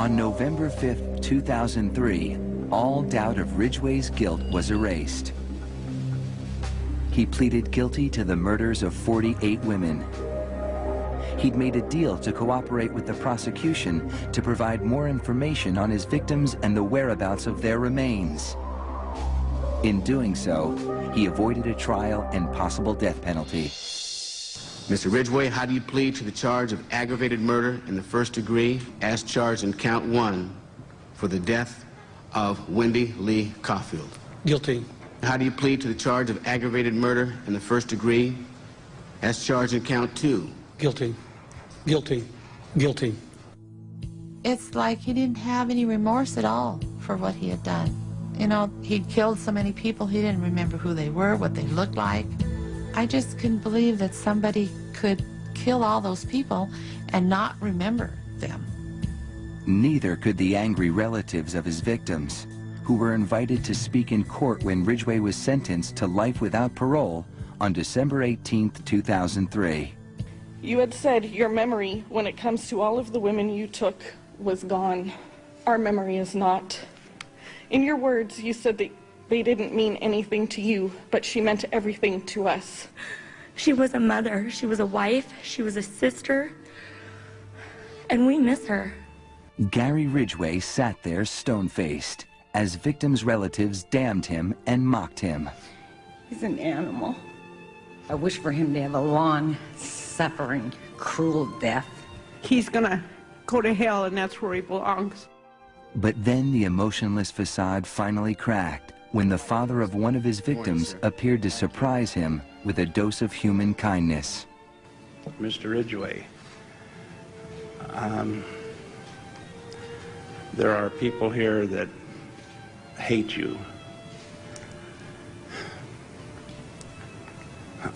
On November 5th, 2003, all doubt of Ridgway's guilt was erased. He pleaded guilty to the murders of 48 women. He'd made a deal to cooperate with the prosecution to provide more information on his victims and the whereabouts of their remains. In doing so, he avoided a trial and possible death penalty. Mr. Ridgway'i, how do you plead to the charge of aggravated murder in the first degree as charged in count 1 for the death of Wendy Lee Caulfield? Guilty. How do you plead to the charge of aggravated murder in the first degree as charged in count 2? Guilty. Guilty. Guilty. It's like he didn't have any remorse at all for what he had done. You know, he'd killed so many people, he didn't remember who they were, what they looked like. I just couldn't believe that somebody could kill all those people and not remember them. Neither could the angry relatives of his victims, who were invited to speak in court when Ridgway'i was sentenced to life without parole on December 18th, 2003. You had said your memory, when it comes to all of the women you took, was gone. Our memory is not. In your words, you said that they didn't mean anything to you, but she meant everything to us. She was a mother, she was a wife, she was a sister, and we miss her. Gary Ridgway'i sat there stone-faced as victims' relatives damned him and mocked him. He's an animal. I wish for him to have a long, suffering, cruel death. He's gonna go to hell, and that's where he belongs. But then the emotionless facade finally cracked when the father of one of his victims appeared to surprise him with a dose of human kindness. Mr. Ridgway'i, there are people here that hate you.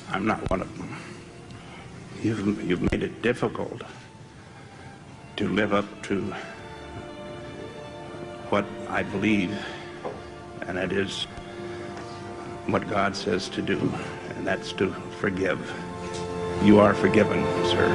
I'm not one of them. You've made it difficult to live up to what I believe, and that is what God says to do, and that's to forgive. You are forgiven, sir.